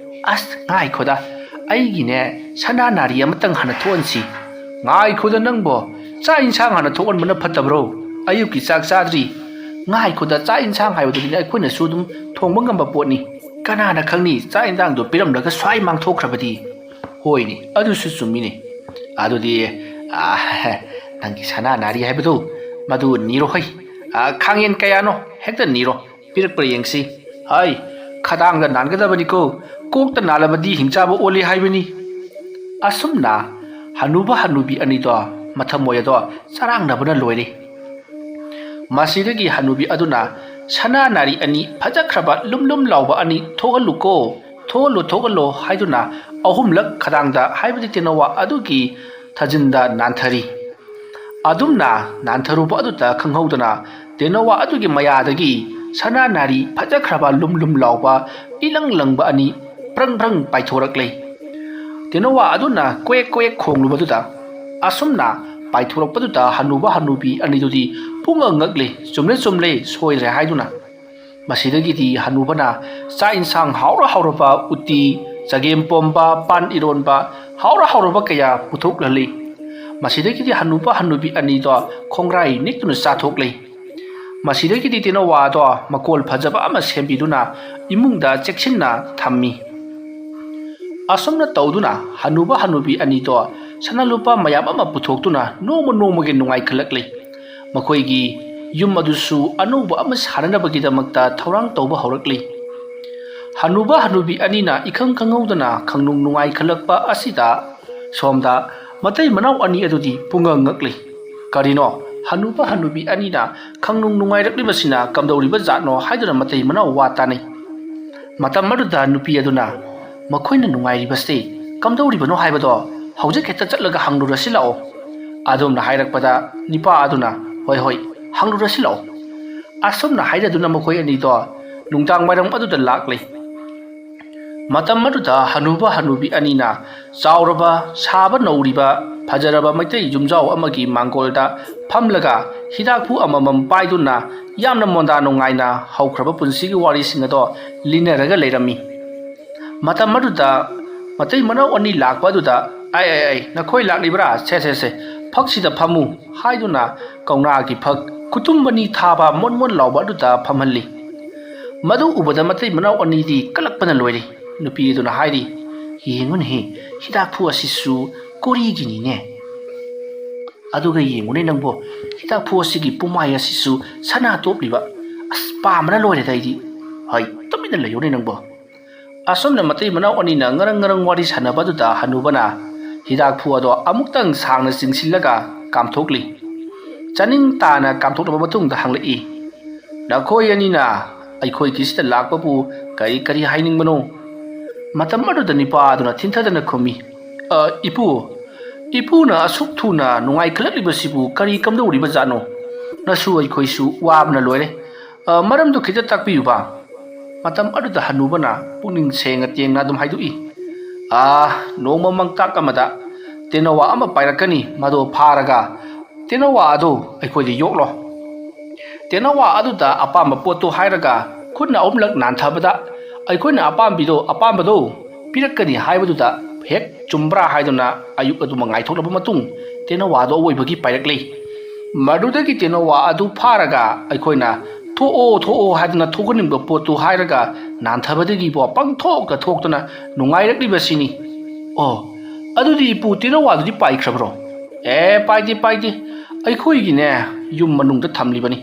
ꯑꯁ ꯉꯥꯏꯈꯣꯗ ꯑꯩꯒꯤꯅꯦ ꯁꯅꯥ ꯅꯥꯔꯤ ꯑꯃꯇꯪ ꯍꯥꯟꯅ ꯊꯣꯛꯍꯟꯁꯤ ꯉꯥꯏꯈꯣꯗ ꯅꯪꯕꯣ ꯆꯥꯛ ꯏꯟꯁꯥꯡ ꯍꯥꯟꯅ ꯊꯣꯛꯍꯟꯕꯅ ꯐꯠꯇꯕ꯭ꯔꯣ ꯑꯌꯨꯛꯀꯤ ꯆꯥꯛ ꯆꯥꯗ꯭ꯔꯤ ꯉꯥꯏꯈꯣꯗ ꯆꯥꯛ ꯏꯟꯁꯥꯡ ꯍꯥꯏꯕꯗꯨꯗꯤ ꯑꯩꯈꯣꯏꯅꯁꯨ ꯑꯗꯨꯝ ꯊꯣꯡꯕ ꯉꯝꯕ ꯄꯣꯠꯅꯤ ꯀꯅꯥꯅ ꯈꯪꯅꯤ ꯆꯥꯛ ꯏꯟꯁꯥꯡꯗꯣ ꯄꯤꯔꯝꯂꯒ ꯁ꯭ꯋꯥꯏ ꯃꯥꯡꯊꯣꯛꯈ꯭ꯔꯕꯗꯤ ꯍꯣꯏꯅꯦ ꯑꯗꯨꯁꯨ ꯆꯨꯝꯃꯤꯅꯦ ꯑꯗꯨꯗꯤ ꯅꯪꯒꯤ ꯁꯅꯥ ꯅꯥꯔꯤ ꯍꯥꯏꯕꯗꯨ ꯃꯗꯨ ꯅꯤꯔꯣꯍꯩ ꯈꯥꯡꯌꯦꯟ ꯀꯌꯥꯅꯣ ꯍꯦꯛꯇ ꯅꯤꯔꯣ ꯄꯤꯔꯛꯄ꯭ꯔꯥ ꯌꯦꯡꯁꯤ ꯍꯩ ꯈꯗꯥꯡꯗ ꯅꯥꯟꯒꯗꯕꯅꯤꯀꯣ ꯀꯣꯛꯇ ꯅꯥꯜꯂꯕꯗꯤ ꯍꯤꯡꯆꯥꯕ ꯑꯣꯜꯂꯤ ꯍꯥꯏꯕꯅꯤ ꯑꯁꯨꯝꯅ ꯍꯅꯨꯕꯤ ꯑꯅꯤꯗꯣ ꯃꯊꯃꯣꯏ ꯑꯗꯣ ꯆꯔꯥꯡꯅꯕꯅ ꯂꯣꯏꯔꯦ ꯃꯁꯤꯗꯒꯤ ꯍꯅꯨꯕꯤ ꯑꯗꯨꯅ ꯁꯅꯥ ꯅꯥꯔꯤ ꯑꯅꯤ ꯐꯖꯈ꯭ꯔꯕ ꯂꯨꯝ ꯂꯥꯎꯕ ꯑꯅꯤ ꯊꯣꯛꯍꯜꯂꯣ ꯍꯥꯏꯗꯨꯅ ꯑꯍꯨꯝꯂꯛ ꯈꯗꯥꯡꯗ ꯍꯥꯏꯕꯗꯤ ꯇꯦꯅꯋꯥ ꯑꯗꯨꯒꯤ ꯊꯥꯖꯤꯟꯗ ꯅꯥꯟꯊꯔꯤ ꯑꯗꯨꯝꯅ ꯅꯥꯟꯊꯔꯨꯕ ꯑꯗꯨꯗ ꯈꯪꯍꯧꯗꯅ ꯇꯦꯅꯋꯥ ꯑꯗꯨꯒꯤ ꯃꯌꯥꯗꯒꯤ ꯁꯅꯥ ꯅꯥꯔꯤ ꯐꯖꯈ꯭ꯔꯕ ꯂꯨꯝ ꯂꯥꯎꯕ ꯏꯂꯪ ꯂꯪꯕ ꯑꯅꯤ ꯐ꯭ꯔꯪ ꯄꯥꯏꯊꯣꯔꯛꯂꯦ ꯇꯦꯅꯋꯥ ꯑꯗꯨꯅ ꯀꯣꯌꯦꯛ ꯈꯣꯡꯂꯨꯕꯗꯨꯗ ꯑꯁꯨꯝꯅ ꯄꯥꯏꯊꯣꯔꯛꯄꯗꯨꯗ ꯍꯅꯨꯕꯤ ꯑꯅꯤꯗꯨꯗꯤ ꯄꯨꯡꯉꯛ ꯉꯛꯂꯦ ꯆꯨꯝꯂꯦ ꯁꯣꯏꯗ꯭ꯔꯦ ꯍꯥꯏꯗꯨꯅ ꯃꯁꯤꯗꯒꯤꯗꯤ ꯍꯅꯨꯕꯅ ꯆꯥꯛ ꯏꯟꯁꯥꯡ ꯍꯥꯎꯔꯕ ꯎꯇꯤ ꯆꯒꯦꯝꯄꯣꯝꯕ ꯄꯥꯟ ꯏꯔꯣꯟꯕ ꯍꯥꯎꯔꯕ ꯀꯌꯥ ꯄꯨꯊꯣꯛꯂꯜꯂꯤ ꯃꯁꯤꯗꯒꯤꯗꯤ ꯍꯟꯅꯨꯕ ꯍꯟꯅꯨꯕꯤ ꯑꯅꯤꯗꯣ ꯈꯣꯡꯒ꯭ꯔꯥꯏ ꯅꯤꯛꯇꯨꯅ ꯆꯥꯊꯣꯛꯂꯤ ꯃꯁꯤꯗꯒꯤꯗꯤ ꯇꯦꯅꯋꯥꯗꯣ ꯃꯀꯣꯜ ꯐꯖꯕ ꯑꯃ ꯁꯦꯝꯕꯤꯗꯨꯅ ꯏꯃꯨꯡꯗ ꯆꯦꯛꯁꯤꯟꯅ ꯊꯝꯃꯤ ꯑꯁꯨꯝꯅ ꯇꯧꯗꯨꯅ ꯍꯟꯅꯨꯕ ꯍꯟꯅꯨꯕꯤ ꯑꯅꯤꯗꯣ ꯁꯅꯥꯂꯨꯄꯥ ꯃꯌꯥꯝ ꯑꯃ ꯄꯨꯊꯣꯛꯇꯨꯅ ꯅꯣꯡꯃꯒꯤ ꯅꯨꯡꯉꯥꯏꯈꯠꯂꯛꯂꯤ ꯃꯈꯣꯏꯒꯤ ꯌꯨꯝ ꯑꯗꯨꯁꯨ ꯑꯅꯧꯕ ꯑꯃ ꯁꯥꯅꯅꯕꯒꯤꯗꯃꯛꯇ ꯊꯧꯔꯥꯡ ꯇꯧꯕ ꯍꯧꯔꯛꯂꯤ ꯍꯟꯅꯨꯕ ꯍꯟꯅꯨꯕꯤ ꯑꯅꯤꯅ ꯏꯈꯪ ꯈꯪꯍꯧꯗꯅ ꯈꯪꯅꯨꯡ ꯅꯨꯡꯉꯥꯏꯈꯠꯂꯛꯄ ꯑꯁꯤꯗ ꯁꯣꯝꯗ ꯃꯇꯩ ꯃꯅꯥꯎ ꯑꯅꯤ ꯑꯗꯨꯗꯤ ꯄꯨꯡꯉꯛ ꯉꯛꯂꯤ ꯀꯔꯤꯅꯣ ꯍꯟꯅꯨꯕ ꯍꯟꯅꯨꯕꯤ ꯑꯅꯤꯅ ꯈꯪꯅꯨꯡ ꯅꯨꯡꯉꯥꯏꯔꯛꯂꯤꯕꯁꯤꯅ ꯀꯝꯗꯧꯔꯤꯕ ꯖꯥꯠꯅꯣ ꯍꯥꯏꯗꯨꯅ ꯃꯇꯩ ꯃꯅꯥꯎ ꯋꯥ ꯇꯥꯅꯩ ꯃꯇꯝ ꯑꯗꯨꯗ ꯅꯨꯄꯤ ꯑꯗꯨꯅ ꯃꯈꯣꯏꯅ ꯅꯨꯡꯉꯥꯏꯔꯤꯕꯁꯤ ꯀꯝꯗꯧꯔꯤꯕꯅꯣ ꯍꯥꯏꯕꯗꯣ ꯍꯧꯖꯤꯛ ꯍꯦꯛꯇ ꯆꯠꯂꯒ ꯍꯪꯂꯨꯔꯁꯤ ꯂꯥꯛꯑꯣ ꯑꯗꯨꯝꯅ ꯍꯥꯏꯔꯛꯄꯗ ꯅꯤꯄꯥ ꯑꯗꯨꯅ ꯍꯣꯏ ꯍꯪꯂꯨꯔꯁꯤ ꯂꯥꯛꯑꯣ ꯑꯁꯨꯝꯅ ꯍꯥꯏꯔꯗꯨꯅ ꯃꯈꯣꯏ ꯑꯅꯤꯗꯣ ꯅꯨꯡꯗꯥꯡ ꯋꯥꯏꯔꯝ ꯑꯗꯨꯗ ꯂꯥꯛꯂꯤ ꯃꯇꯝ ꯑꯗꯨꯗ ꯍꯟꯅꯨꯕ ꯍꯟꯅꯨꯕꯤ ꯑꯅꯤꯅ ꯆꯥꯎꯔꯕ ꯁꯥꯕ ꯅꯧꯔꯤꯕ ꯐꯖꯔꯕ ꯃꯩꯇꯩ ꯌꯨꯝꯖꯥꯎ ꯑꯃꯒꯤ ꯃꯥꯡꯒꯣꯜꯗ ꯐꯝꯂꯒ ꯍꯤꯗꯥꯛꯄꯨ ꯑꯃꯃꯝ ꯄꯥꯏꯗꯨꯅ ꯌꯥꯝꯅ ꯃꯣꯟꯗꯥ ꯅꯨꯡꯉꯥꯏꯅ ꯍꯧꯈ꯭ꯔꯕ ꯄꯨꯟꯁꯤꯒꯤ ꯋꯥꯔꯤꯁꯤꯡ ꯑꯗꯣ ꯂꯤꯅꯔꯒ ꯂꯩꯔꯝꯃꯤ ꯃꯇꯝ ꯑꯗꯨꯗ ꯃꯇꯩ ꯃꯅꯥꯎ ꯑꯅꯤ ꯂꯥꯛꯄ ꯑꯗꯨꯗ ꯑꯩ ꯅꯈꯣꯏ ꯂꯥꯛꯂꯤꯕ꯭ꯔꯥ ꯁꯦ ꯐꯛꯁꯤꯗ ꯐꯝꯃꯨ ꯍꯥꯏꯗꯨꯅ ꯀꯧꯅꯥꯒꯤ ꯐꯛ ꯈꯨꯇꯨꯝ ꯑꯅꯤ ꯊꯥꯕ ꯃꯣꯟ ꯂꯥꯎꯕ ꯑꯗꯨꯗ ꯐꯝꯍꯜꯂꯤ ꯃꯗꯨ ꯎꯕꯗ ꯃꯇꯩ ꯃꯅꯥꯎ ꯑꯅꯤꯗꯤ ꯀꯂꯛꯄꯅ ꯂꯣꯏꯔꯤ ꯅꯨꯄꯤ ꯑꯗꯨꯅ ꯍꯥꯏꯔꯤ ꯌꯦꯡꯉꯨꯅꯦꯍꯦ ꯍꯤꯗꯥꯛꯐꯨ ꯑꯁꯤꯁꯨ ꯀꯣꯔꯤꯒꯤꯅꯤꯅꯦ ꯑꯗꯨꯒ ꯌꯦꯡꯉꯨꯅꯦ ꯅꯪꯕꯣ ꯍꯤꯗꯥꯛꯐꯨ ꯑꯁꯤꯒꯤ ꯄꯨꯃꯥꯏ ꯑꯁꯤꯁꯨ ꯁꯅꯥ ꯇꯣꯞꯂꯤꯕ ꯑꯁ ꯄꯥꯝꯕꯅ ꯂꯣꯏꯔꯦꯗ ꯑꯩꯗꯤ ꯍꯣꯏ ꯇꯨꯃꯤꯟꯅ ꯂꯩꯌꯨꯅꯦ ꯅꯪꯕꯣ ꯑꯁꯨꯝꯅ ꯃꯇꯩ ꯃꯅꯥꯎ ꯑꯅꯤꯅ ꯉꯔꯪ ꯋꯥꯔꯤ ꯁꯥꯟꯅꯕ ꯑꯗꯨꯗ ꯍꯟꯅꯨꯕꯅ ꯍꯤꯗꯥꯛꯐꯨ ꯑꯗꯣ ꯑꯃꯨꯛꯇꯪ ꯁꯥꯡꯅ ꯆꯤꯡꯁꯤꯜꯂꯒ ꯀꯥꯝꯊꯣꯛꯂꯤ ꯆꯥꯅꯤꯡ ꯇꯥꯅ ꯀꯥꯝꯊꯣꯛꯂꯕ ꯃꯇꯨꯡꯗ ꯍꯪꯂꯛꯏ ꯅꯈꯣꯏ ꯑꯅꯤꯅ ꯑꯩꯈꯣꯏꯒꯤꯁꯤꯗ ꯂꯥꯛꯄꯕꯨ ꯀꯔꯤ ꯍꯥꯏꯅꯤꯡꯕꯅꯣ ꯃꯇꯝ ꯑꯗꯨꯗ ꯅꯤꯄꯥ ꯑꯗꯨꯅ ꯊꯤꯟꯊꯗꯅ ꯈꯨꯝꯃꯤ ꯏꯄꯨꯅ ꯑꯁꯨꯛ ꯊꯨꯅ ꯅꯨꯡꯉꯥꯏꯈꯠꯂꯛꯂꯤꯕꯁꯤꯕꯨ ꯀꯔꯤ ꯀꯝꯗꯧꯔꯤꯕ ꯖꯥꯠꯅꯣ ꯅꯁꯨ ꯑꯩꯈꯣꯏꯁꯨ ꯋꯥꯕꯅ ꯂꯣꯏꯔꯦ ꯃꯔꯝꯗꯨ ꯈꯤꯇ ꯇꯥꯛꯄꯤꯌꯨꯕ ꯃꯇꯝ ꯑꯗꯨꯗ ꯍꯟꯅꯨꯕꯅ ꯄꯨꯛꯅꯤꯡ ꯁꯦꯡꯅ ꯇꯦꯡꯅ ꯑꯗꯨꯝ ꯍꯥꯏꯗꯣꯛꯏ ꯅꯣꯡꯃ ꯃꯪꯇꯥꯛ ꯑꯃꯗ ꯇꯦꯅꯋꯥ ꯑꯃ ꯄꯥꯏꯔꯛꯀꯅꯤ ꯃꯗꯣ ꯐꯥꯔꯒ ꯇꯦꯅꯋꯥ ꯑꯗꯨ ꯑꯩꯈꯣꯏꯗ ꯌꯣꯛꯂꯣ ꯇꯦꯅꯋꯥ ꯑꯗꯨꯗ ꯑꯄꯥꯝꯕ ꯄꯣꯠꯇꯨ ꯍꯥꯏꯔꯒ ꯈꯨꯠꯅ ꯑꯍꯨꯝꯂꯛ ꯅꯥꯟꯊꯕꯗ ꯑꯩꯈꯣꯏꯅ ꯑꯄꯥꯝꯕꯗꯣ ꯄꯤꯔꯛꯀꯅꯤ ꯍꯥꯏꯕꯗꯨꯗ ꯍꯦꯛ ꯆꯨꯝꯕ꯭ꯔꯥ ꯍꯥꯏꯗꯨꯅ ꯑꯌꯨꯛ ꯑꯗꯨꯃ ꯉꯥꯏꯊꯣꯛꯂꯕ ꯃꯇꯨꯡ ꯇꯦꯅꯋꯥꯗꯣ ꯑꯋꯣꯏꯕꯒꯤ ꯄꯥꯏꯔꯛꯂꯤ ꯃꯗꯨꯗꯒꯤ ꯇꯦꯅꯋꯥ ꯑꯗꯨ ꯐꯥꯔꯒ ꯑꯩꯈꯣꯏꯅ ꯊꯣꯛꯑꯣ ꯍꯥꯏꯗꯨꯅ ꯊꯣꯛꯍꯟꯅꯤꯡꯕ ꯄꯣꯠꯇꯨ ꯍꯥꯏꯔꯒ ꯅꯥꯟꯊꯕꯗꯒꯤꯕꯣ ꯄꯪꯊꯣꯛꯇ ꯊꯣꯛꯇꯨꯅ ꯅꯨꯡꯉꯥꯏꯔꯛꯂꯤꯕꯁꯤꯅꯤ ꯑꯗꯨꯗꯤ ꯏꯄꯨ ꯇꯦꯅꯋꯥꯗꯨꯗꯤ ꯄꯥꯏꯈ꯭ꯔꯕ꯭ꯔꯣ ꯄꯥꯏꯗꯦ ꯑꯩꯈꯣꯏꯒꯤꯅꯦ ꯌꯨꯝ ꯃꯅꯨꯡꯗ ꯊꯝꯂꯤꯕꯅꯤ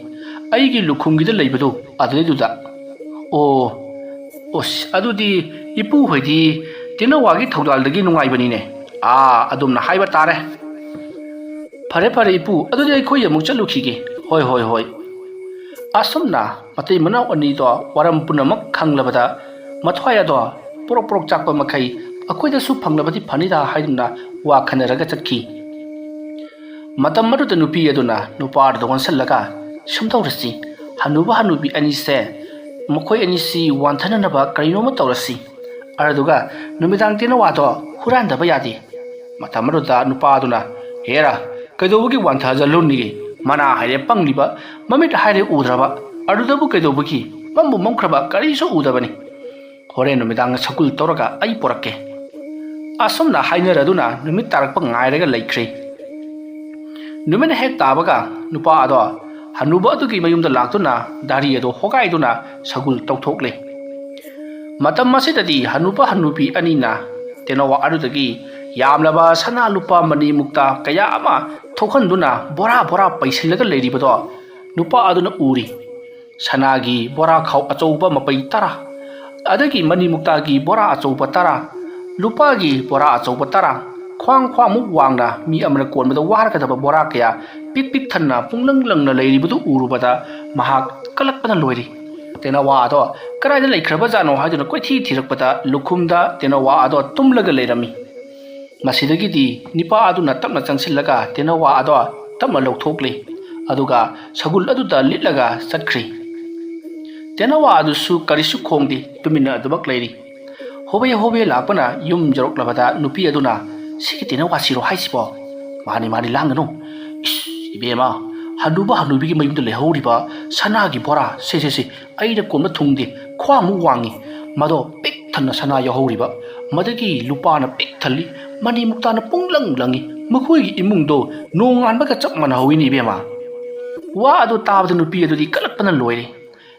ꯑꯩꯒꯤ ꯂꯨꯈꯨꯝꯒꯤꯗ ꯂꯩꯕꯗꯨ ꯑꯗꯨꯗꯩꯗꯨꯗ ꯑꯗꯨꯗꯤ ꯏꯄꯨ ꯍꯣꯏꯗꯤ ꯇꯦꯅꯋꯥꯒꯤ ꯊꯧꯗꯥꯜꯗꯒꯤ ꯅꯨꯡꯉꯥꯏꯕꯅꯤꯅꯦ ꯑꯗꯨꯝꯅ ꯍꯥꯏꯕ ꯇꯥꯔꯦ ꯐꯔꯦ ꯏꯄꯨ ꯑꯗꯨꯗꯤ ꯑꯩꯈꯣꯏ ꯑꯃꯨꯛ ꯆꯠꯂꯨꯈꯤꯒꯦ ꯍꯣꯏ ꯑꯁꯨꯝꯅ ꯃꯇꯩ ꯃꯅꯥꯎ ꯑꯅꯤꯗꯣ ꯋꯥꯔꯝ ꯄꯨꯝꯅꯃꯛ ꯈꯪꯂꯕꯗ ꯃꯊ꯭ꯋꯥꯏ ꯑꯗꯣ ꯄꯣꯔꯣꯛ ꯆꯥꯛꯄ ꯃꯈꯩ ꯑꯩꯈꯣꯏꯗꯁꯨ ꯐꯪꯂꯕꯗꯤ ꯐꯅꯤꯗ ꯍꯥꯏꯗꯨꯅ ꯋꯥ ꯈꯟꯅꯔꯒ ꯆꯠꯈꯤ ꯃꯇꯝ ꯑꯗꯨꯗ ꯅꯨꯄꯤ ꯑꯗꯨꯅ ꯅꯨꯄꯥ ꯑꯗꯨꯗ ꯑꯣꯟꯁꯤꯜꯂꯒ ꯁꯨꯝꯇꯧꯔꯁꯤ ꯍꯟꯅꯨꯕ ꯍꯟꯅꯨꯕꯤ ꯑꯅꯤꯁꯦ ꯃꯈꯣꯏ ꯑꯅꯤꯁꯤ ꯋꯥꯟꯊꯅꯅꯕ ꯀꯔꯤꯅꯣꯃ ꯇꯧꯔꯁꯤ ꯑꯗꯨꯒ ꯅꯨꯃꯤꯗꯥꯡ ꯇꯦꯅꯋꯥꯗꯣ ꯍꯨꯔꯥꯟꯗꯕ ꯌꯥꯗꯦ ꯃꯇꯝ ꯑꯗꯨꯗ ꯅꯨꯄꯥ ꯑꯗꯨꯅ ꯍꯦꯔꯥ ꯀꯩꯗꯧꯕꯒꯤ ꯋꯥꯟꯊꯍꯜꯂꯨꯅꯤꯒꯦ ꯃꯅꯥ ꯍꯥꯏꯔꯦ ꯄꯪꯂꯤꯕ ꯃꯃꯤꯠ ꯍꯥꯏꯔꯦ ꯎꯗ꯭ꯔꯕ ꯑꯗꯨꯗꯕꯨ ꯀꯩꯗꯧꯕꯒꯤ ꯃꯝꯈ꯭ꯔꯕ ꯀꯔꯤꯁꯨ ꯎꯗꯕꯅꯤ ꯍꯣꯔꯦꯟ ꯅꯨꯃꯤꯗꯥꯡ ꯁꯒꯨꯜ ꯇꯧꯔꯒ ꯑꯩ ꯄꯣꯔꯛꯀꯦ ꯑꯁꯨꯝꯅ ꯍꯥꯏꯅꯔꯗꯨꯅ ꯅꯨꯃꯤꯠ ꯇꯥꯔꯛꯄ ꯉꯥꯏꯔꯒ ꯂꯩꯈ꯭ꯔꯦ ꯅꯨꯃꯤꯠ ꯍꯦꯛ తాꯕꯒ ꯅꯨꯄꯥ ꯑꯗꯣ ꯍꯟꯅꯨꯕ ꯑꯗꯨꯒꯤ ꯃꯌꯨꯝꯗ ꯂꯥꯛꯇꯨꯅ ꯗꯥꯔꯤ ꯑꯗꯣ ꯍꯣꯒꯥꯏꯗꯨꯅ ꯁꯒꯨꯜ ꯇꯧꯊꯣꯛꯂꯦ ꯃꯇꯝ ꯑꯁꯤꯗꯗꯤ ꯍꯟꯅꯨꯕ ꯍꯟꯅꯨꯕꯤ ꯑꯅꯤꯅ ꯇꯦꯅꯋꯥ ꯑꯗꯨꯗꯒꯤ ꯌꯥꯝꯂꯕ ꯁꯅꯥ ꯂꯨꯄꯥ ꯃꯅꯤ ꯃꯨꯛꯇ ꯀꯌꯥ ꯑꯃ ꯊꯣꯛꯍꯟꯗꯨꯅ ꯕꯣꯔꯥ ꯄꯩꯁꯤꯜꯂꯒ ꯂꯩꯔꯤꯕꯗꯣ ꯅꯨꯄꯥ ꯑꯗꯨꯅ ꯎꯔꯤ ꯁꯅꯥꯒꯤ ꯕꯣꯔꯥ ꯈꯥꯎ ꯑꯆꯧꯕ ꯃꯄꯩ 10 ꯑꯗꯒꯤ ꯃꯅꯤ ꯃꯨꯛꯇꯥꯒꯤ ꯕꯣꯔꯥ ꯑꯆꯧꯕ 10 ꯂꯨꯄꯥꯒꯤ ꯕꯣꯔꯥ ꯑꯆꯧꯕ 10 ꯈ꯭ꯋꯥꯡꯃꯨꯛ ꯋꯥꯡꯅ ꯃꯤ ꯑꯃꯅ ꯀꯣꯟꯕꯗ ꯋꯥꯔꯒꯗꯕ ꯕꯣꯔꯥ ꯀꯌꯥ ꯄꯤꯛ ꯊꯟꯅ ꯄꯨꯡꯂꯪ ꯂꯪꯅ ꯂꯩꯔꯤꯕꯗꯨ ꯎꯔꯨꯕꯗ ꯃꯍꯥꯛ ꯀꯂꯛꯄꯅ ꯂꯣꯏꯔꯤ ꯇꯦꯅꯋꯥ ꯑꯗꯣ ꯀꯔꯥꯏꯗ ꯂꯩꯈ꯭ꯔꯕꯖꯥꯠꯅꯣ ꯍꯥꯏꯗꯨꯅ ꯀꯣꯏꯊꯤ ꯊꯤꯔꯛꯄꯗ ꯂꯨꯈꯨꯝꯗ ꯇꯦꯅꯋꯥ ꯑꯗꯣ ꯇꯨꯝꯂꯒ ꯂꯩꯔꯝꯃꯤ ꯃꯁꯤꯗꯒꯤꯗꯤ ꯅꯤꯄꯥ ꯑꯗꯨꯅ ꯇꯞꯅ ꯆꯪꯁꯤꯜꯂꯒ ꯇꯦꯅꯋꯥ ꯑꯗꯣ ꯇꯞꯅ ꯂꯧꯊꯣꯛꯂꯤ ꯑꯗꯨꯒ ꯁꯒꯨꯜ ꯑꯗꯨꯗ ꯂꯤꯠꯂꯒ ꯆꯠꯈ꯭ꯔꯤ ꯇꯦꯅꯋꯥ ꯑꯗꯨꯁꯨ ꯀꯔꯤꯁꯨ ꯈꯣꯡꯗꯦ ꯇꯨꯃꯤꯟꯅ ꯑꯗꯨꯃꯛ ꯂꯩꯔꯤ ꯍꯣꯕꯦ ꯂꯥꯛꯄꯅ ꯌꯨꯝ ꯌꯧꯔꯛꯂꯕꯗ ꯅꯨꯄꯤ ꯑꯗꯨꯅ ꯁꯤꯒꯤ ꯇꯦꯅꯋꯥꯁꯤꯔꯣ ꯍꯥꯏꯁꯤꯕꯣ ꯃꯥꯅꯤ ꯂꯥꯡꯒꯅꯨ 이베마 한누바 한누비기 ꯃꯌꯨꯝꯗ ꯂꯩꯍꯧꯔꯤꯕ ꯁꯅꯥꯒꯤ ꯕꯣꯔꯥ ꯁꯦ ꯑꯩꯅ ꯀꯣꯟꯕ ꯊꯨꯡꯗꯦ ꯈ꯭ꯋꯥꯡꯃꯨꯛ ꯋꯥꯡꯉꯤ ꯃꯗꯣ ꯄꯤꯛ ꯊꯟꯅ ꯁꯅꯥ ꯌꯥꯎꯍꯧꯔꯤꯕ ꯃꯗꯒꯤ ꯂꯨꯄꯥꯅ ꯄꯤꯛ ꯊꯜꯂꯤ ꯃꯅꯤ ꯃꯨꯛꯇꯥꯅ ꯄꯨꯡꯂꯪ ꯂꯪꯉꯤ ꯃꯈꯣꯏꯒꯤ ꯏꯃꯨꯡꯗꯣ ꯅꯣꯡꯉꯥꯟꯕꯒ ꯆꯞ ꯃꯥꯟꯅꯍꯧꯏꯅꯤ ꯏꯕꯦꯝꯃ ꯋꯥ ꯑꯗꯨ ꯇꯥꯕꯗ ꯅꯨꯄꯤ ꯑꯗꯨꯗꯤ ꯀꯜꯂꯛꯄꯅ ꯂꯣꯏꯔꯦ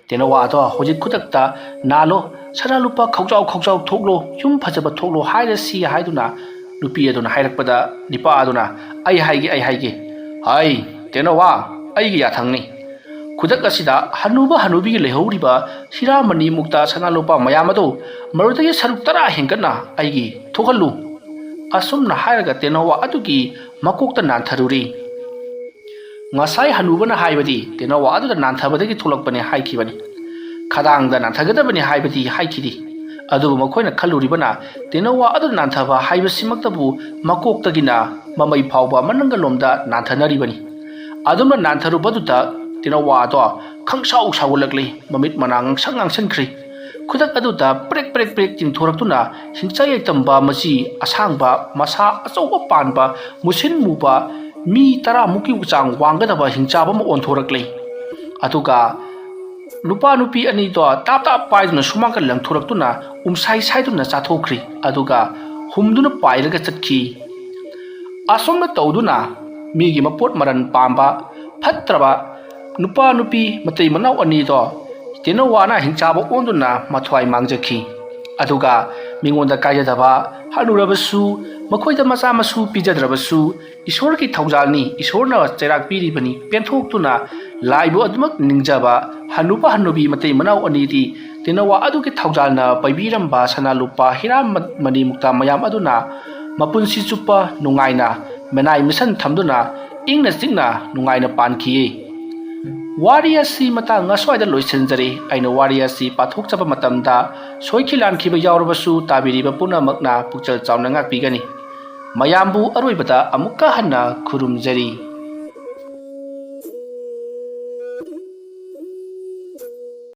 ꯇꯦꯅꯋꯥ ꯑꯗꯣ ꯍꯧꯖꯤꯛ ꯈꯨꯗꯛꯇ ꯅꯥꯜꯂꯣ ꯁꯅꯥ ꯂꯨꯄꯥ ꯈꯧꯖꯥꯎ ꯈꯧꯖꯥꯎ ꯊꯣꯛꯂꯣ ꯌꯨꯝ ꯐꯖꯕ ꯊꯣꯛꯂꯣ ꯍꯥꯏꯔꯁꯤ ꯍꯥꯏꯗꯨꯅ ꯅꯨꯄꯤ ꯑꯗꯨꯅ ꯍꯥꯏꯔꯛꯄꯗ ꯅꯤꯄꯥ ꯑꯗꯨꯅ ꯑꯩ ꯍꯥꯏꯒꯦ ꯍꯥꯏ ꯇꯦꯅꯋꯥ ꯑꯩꯒꯤ ꯌꯥꯊꯪꯅꯤ ꯈꯨꯗꯛ ꯑꯁꯤꯗ ꯍꯅꯨꯕ ꯍꯅꯨꯕꯤꯒꯤ ꯂꯩꯍꯧꯔꯤꯕ ꯍꯤꯔꯥꯃꯅꯤ ꯃꯨꯛꯇ ꯁꯅꯥ ꯂꯨꯄꯥ ꯃꯌꯥꯝ ꯑꯗꯨ ꯃꯔꯨꯗꯒꯤ ꯁꯔꯨꯛ 10 ꯍꯦꯟꯒꯠꯅ ꯑꯩꯒꯤ ꯊꯣꯛꯍꯜꯂꯨ ꯑꯁꯨꯝꯅ ꯍꯥꯏꯔꯒ ꯇꯦꯅꯋꯥ ꯑꯗꯨꯒꯤ ꯃꯀꯣꯛꯇ ꯅꯥꯟꯊꯔꯨꯔꯤ ngasai hanubana haibadi tenawa adu nanthaba gi thulakpane haikibani khadang da nanthagadaबनि haibadi haikidi adu makoina khaluribana tenawa adu nanthaba haibasimaktabu makoktagina mamai phawba manangalomda nanthanaribani adumna nantharubaduta tenawa to khangsau sawulakli mamit manang sangang sankhri khudak aduta prek prek prek ting thoraktuna hingchai tamba machi asangba masa achauba panba musin muba mi 10 muki chang wanggadaba hingchaba ma onthorakle atuga nupa nupi ani to tap tap paiduna sumangka langthoraktuna umsai saiduna chathokri aduga humduna pairaga chatkhi asomna tawduna migi mapot maran pamba phatraba nupa nupi matai manau ani to tenawana hingchaba onduna mathwai mangjakhi aduga mingonda kaijadaba hanurabasu makoida macha masu pijadrabasu ईश्वर की थौजालनी ईश्वरना चैराक पीरिबनी पेंथोक्तुना लाइबो अदमक निंगजाबा हनुपा हनुबी मते मनाव अनीति तेनवा अदु के थौजालना पैबीरंबा सनालुपा हिराम मनी मुक्ता मयाम अदुना मपुनसी चुप्पा नुंगाइना मेनाइ मिशन थमदुना इंगना जिंगना नुंगाइना पानखिये वारियासी मता ngaswaida loisenjari aina वारियासी पाथोकचबा मतमदा सोइखिलान खिबा यावरबसु ताबिरिबा पुनमकना पुक्चल चावना ngakpigani mayambu aroibada amukka hanna khurumjari